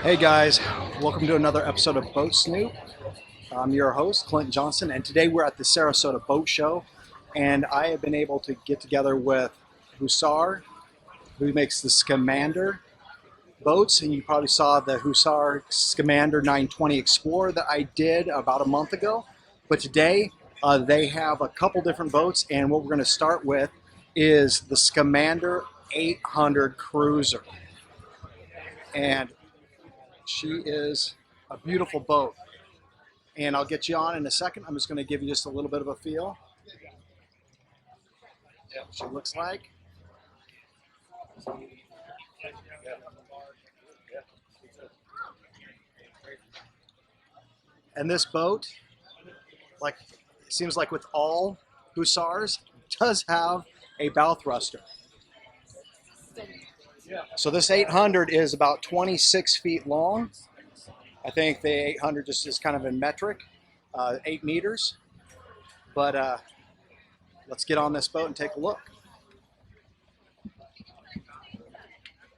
Hey guys, welcome to another episode of Boat Snoop. I'm your host, Clint Johnson, and today we're at the Sarasota Boat Show, and I have been able to get together with Hussar, who makes the Skamander boats, and you probably saw the Hussar Skamander 920 Explorer that I did about a month ago. But today they have a couple different boats, and what we're going to start with is the Skamander 800 Cruiser. And she is a beautiful boat, and I'll get you on in a second. I'm just going to give you just a little bit of a feel. Yeah, she looks like. And this boat, like it seems like with all Hussars, does have a bow thruster. So this 800 is about 26 feet long. I think the 800 just is kind of in metric, 8 meters. But let's get on this boat and take a look.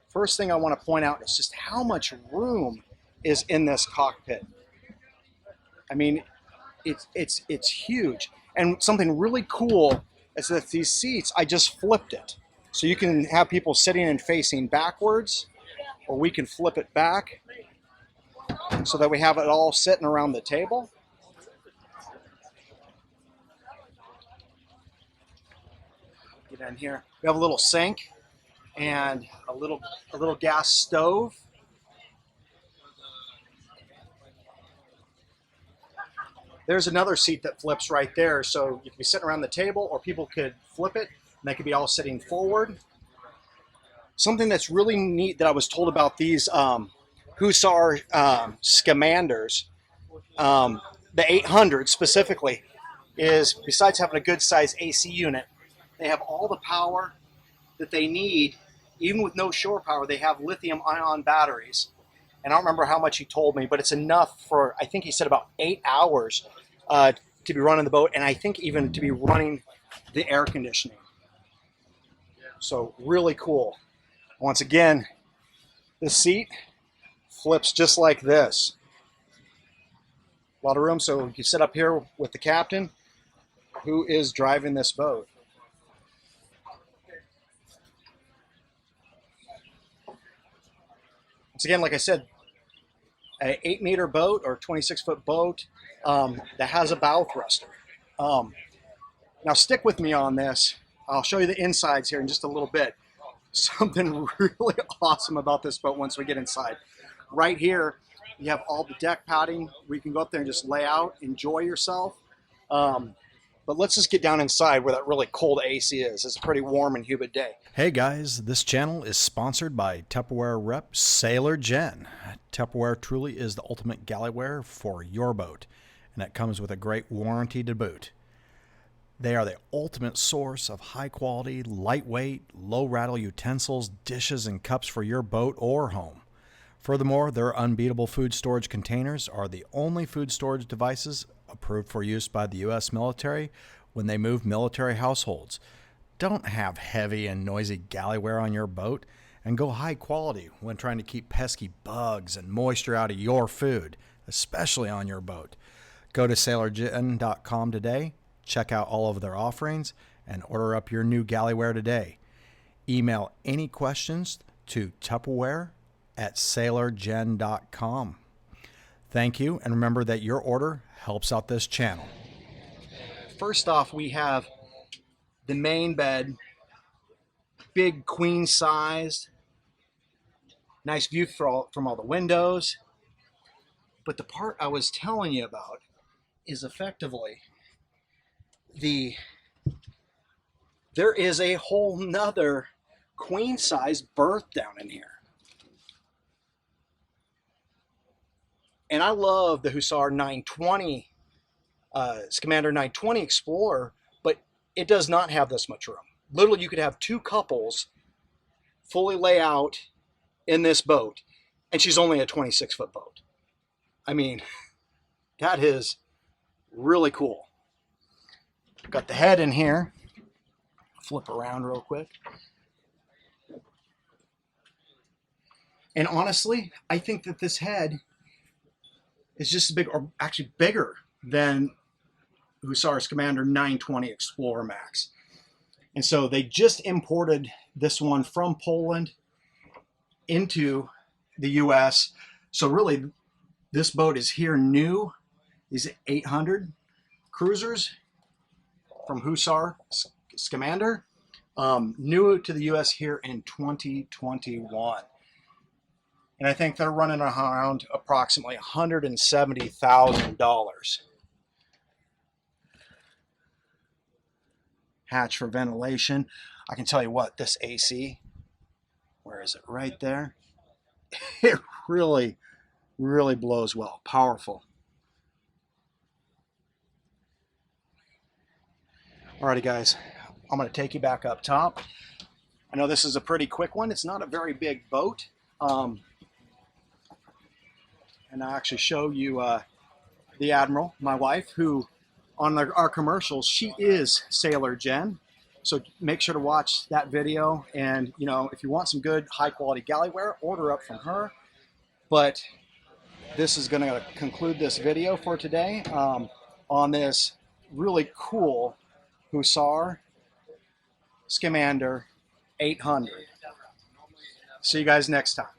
First thing I want to point out is just how much room is in this cockpit. I mean, it's huge. And something really cool is that these seats, I just flipped it. So you can have people sitting and facing backwards, or we can flip it back so that we have it all sitting around the table. Get in here. We have a little sink and a little gas stove. There's another seat that flips right there, so you can be sitting around the table, or people could flip it and they could be all sitting forward. Something that's really neat that I was told about these Hussar Skamanders, the 800 specifically, is besides having a good size AC unit, they have all the power that they need. Even with no shore power, they have lithium ion batteries. And I don't remember how much he told me, but it's enough for, I think he said about 8 hours to be running the boat, and I think even to be running the air conditioning. So really cool. Once again, the seat flips just like this. A lot of room, so you can sit up here with the captain who is driving this boat. Once again, like I said, an 8-meter boat or 26-foot boat that has a bow thruster. Now stick with me on this. I'll show you the insides here in just a little bit. Something really awesome about this boat once we get inside. Right here, you have all the deck padding where you can go up there and just lay out, enjoy yourself. But let's just get down inside where that really cold AC is. It's a pretty warm and humid day. Hey guys, this channel is sponsored by Tupperware rep Sailor Jen. Tupperware truly is the ultimate galley-ware for your boat, and it comes with a great warranty to boot. They are the ultimate source of high-quality, lightweight, low-rattle utensils, dishes, and cups for your boat or home. Furthermore, their unbeatable food storage containers are the only food storage devices approved for use by the U.S. military when they move military households. Don't have heavy and noisy galley-ware on your boat, and go high quality when trying to keep pesky bugs and moisture out of your food, especially on your boat. Go to sailorjen.com today. Check out all of their offerings and order up your new galley-ware today. Email any questions to tupperware@sailorjen.com. Thank you, and remember that your order helps out this channel. First off, we have the main bed, big queen-sized, nice view from all the windows. But the part I was telling you about is effectively there is a whole nother queen-size berth down in here. And I love the Hussar 920, Skamander 920 Explorer, but it does not have this much room. Literally, you could have 2 couples fully lay out in this boat, and she's only a 26-foot boat. I mean, that is really cool. Got the head in here. Flip around real quick. And honestly, I think that this head is just as big, or actually bigger, than Hussar Skamander 920 Explorer Max. And so they just imported this one from Poland into the US. So really, this boat is here new. These 800 cruisers from Hussar Skamander, new to the US here in 2021. And I think they're running around approximately $170,000. Hatch for ventilation. I can tell you what, this AC, where is it? Right there. It really, really blows well. Powerful. Alrighty, guys, I'm going to take you back up top. I know this is a pretty quick one. It's not a very big boat. And I'll actually show you the Admiral, my wife, who on our commercials, she is Sailor Jen. So make sure to watch that video. And, you know, if you want some good high quality galleyware, order up from her. But this is going to conclude this video for today on this really cool Hussar Skamander 800. See you guys next time.